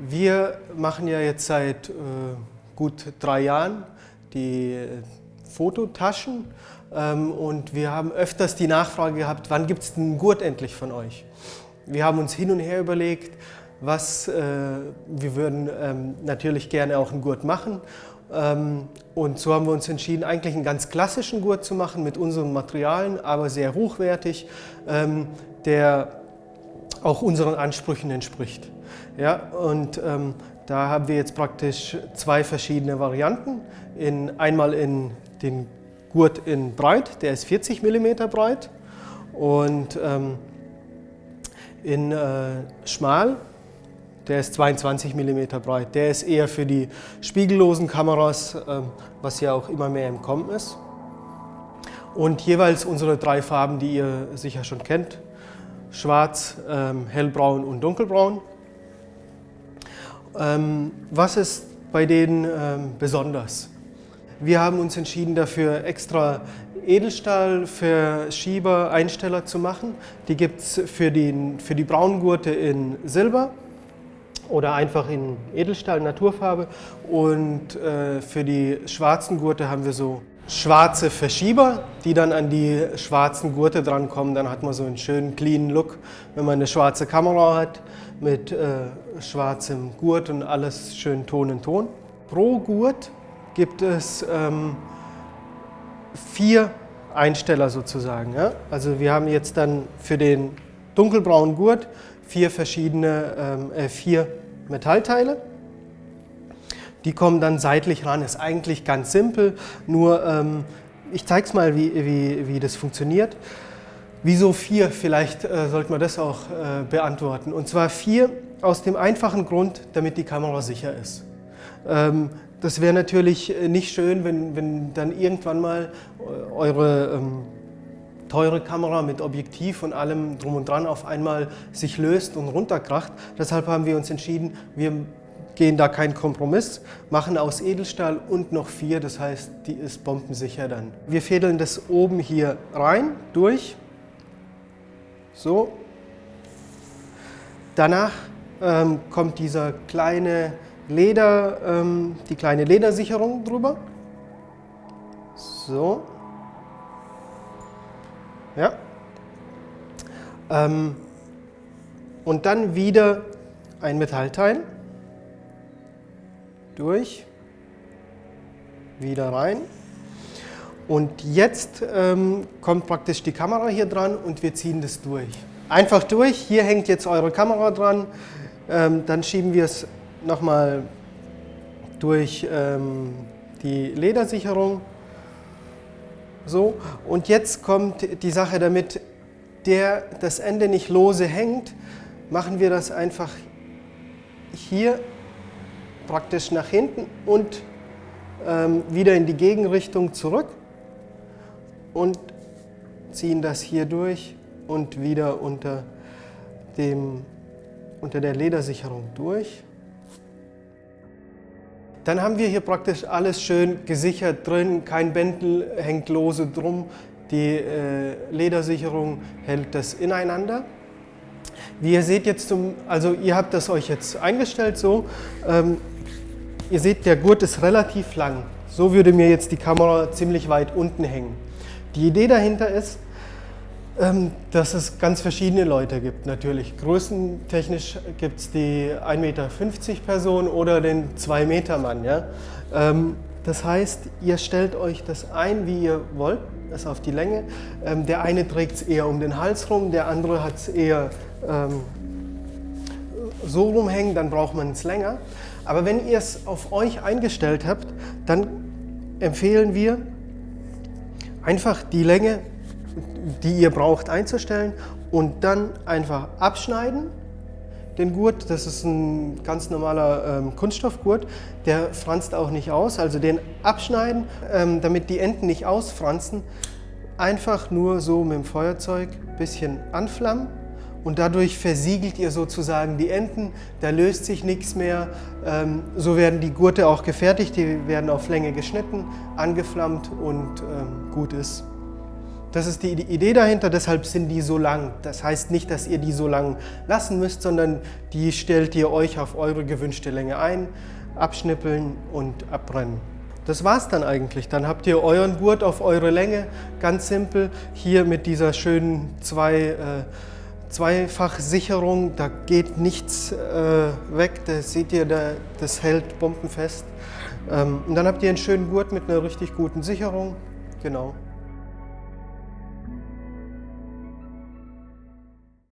Wir machen ja jetzt seit gut 3 Jahren die Fototaschen und wir haben öfters die Nachfrage gehabt, wann gibt es den Gurt endlich von euch? Wir haben uns hin und her überlegt, wir würden natürlich gerne auch einen Gurt machen und so haben wir uns entschieden, eigentlich einen ganz klassischen Gurt zu machen mit unseren Materialien, aber sehr hochwertig, der auch unseren Ansprüchen entspricht. Ja, und da haben wir jetzt praktisch 2 verschiedene Varianten. Einmal in den Gurt in breit, der ist 40 mm breit, und in schmal, der ist 22 mm breit. Der ist eher für die spiegellosen Kameras, was ja auch immer mehr im Kommen ist. Und jeweils unsere 3 Farben, die ihr sicher schon kennt: Schwarz, hellbraun und dunkelbraun. Was ist bei denen besonders? Wir haben uns entschieden, dafür extra Edelstahl-Verschieber-Einsteller zu machen. Die gibt es für die braunen Gurte in Silber oder einfach in Edelstahl, Naturfarbe. Und für die schwarzen Gurte haben wir so schwarze Verschieber, die dann an die schwarzen Gurte drankommen. Dann hat man so einen schönen, cleanen Look, wenn man eine schwarze Kamera hat mit schwarzem Gurt und alles schön Ton in Ton. Pro Gurt gibt es 4 Einsteller sozusagen. Ja? Also wir haben jetzt dann für den dunkelbraunen Gurt 4 Metallteile. Die kommen dann seitlich ran, ist eigentlich ganz simpel, nur ich zeige es mal, wie das funktioniert. Wieso 4? Vielleicht sollte man das auch beantworten. Und zwar 4 aus dem einfachen Grund, damit die Kamera sicher ist. Das wäre natürlich nicht schön, wenn dann irgendwann mal eure teure Kamera mit Objektiv und allem drum und dran auf einmal sich löst und runterkracht. Deshalb haben wir uns entschieden, wir gehen da keinen Kompromiss, machen aus Edelstahl und noch 4, das heißt, die ist bombensicher dann. Wir fädeln das oben hier rein, durch, so. Danach kommt dieser kleine die kleine Ledersicherung drüber, so, ja. Und dann wieder ein Metallteil. Durch, wieder rein, und jetzt kommt praktisch die Kamera hier dran und wir ziehen das durch. Einfach durch, hier hängt jetzt eure Kamera dran, dann schieben wir es nochmal durch die Ledersicherung, so, und jetzt kommt die Sache, damit das Ende nicht lose hängt, machen wir das einfach hier praktisch nach hinten und wieder in die Gegenrichtung zurück und ziehen das hier durch und wieder unter der Ledersicherung durch. Dann haben wir hier praktisch alles schön gesichert drin, kein Bändel hängt lose drum, die Ledersicherung hält das ineinander. Wie ihr seht jetzt, also ihr habt das euch jetzt eingestellt so, ihr seht, der Gurt ist relativ lang. So würde mir jetzt die Kamera ziemlich weit unten hängen. Die Idee dahinter ist, dass es ganz verschiedene Leute gibt natürlich. Größentechnisch gibt es die 1,50 Meter Person oder den 2-Meter-Mann. Ja? Das heißt, ihr stellt euch das ein, wie ihr wollt, das auf die Länge. Der eine trägt es eher um den Hals rum, der andere hat es eher so rumhängen, dann braucht man es länger. Aber wenn ihr es auf euch eingestellt habt, dann empfehlen wir, einfach die Länge, die ihr braucht, einzustellen und dann einfach abschneiden. Den Gurt, das ist ein ganz normaler Kunststoffgurt, der franzt auch nicht aus, also den abschneiden, damit die Enden nicht ausfranzen, einfach nur so mit dem Feuerzeug ein bisschen anflammen. Und dadurch versiegelt ihr sozusagen die Enden, da löst sich nichts mehr. So werden die Gurte auch gefertigt, die werden auf Länge geschnitten, angeflammt und gut ist. Das ist die Idee dahinter, deshalb sind die so lang. Das heißt nicht, dass ihr die so lang lassen müsst, sondern die stellt ihr euch auf eure gewünschte Länge ein, abschnippeln und abbrennen. Das war's dann eigentlich. Dann habt ihr euren Gurt auf eure Länge, ganz simpel. Hier mit dieser schönen Zweifachsicherung, da geht nichts weg, das seht ihr, das hält bombenfest. Und dann habt ihr einen schönen Gurt mit einer richtig guten Sicherung. Genau.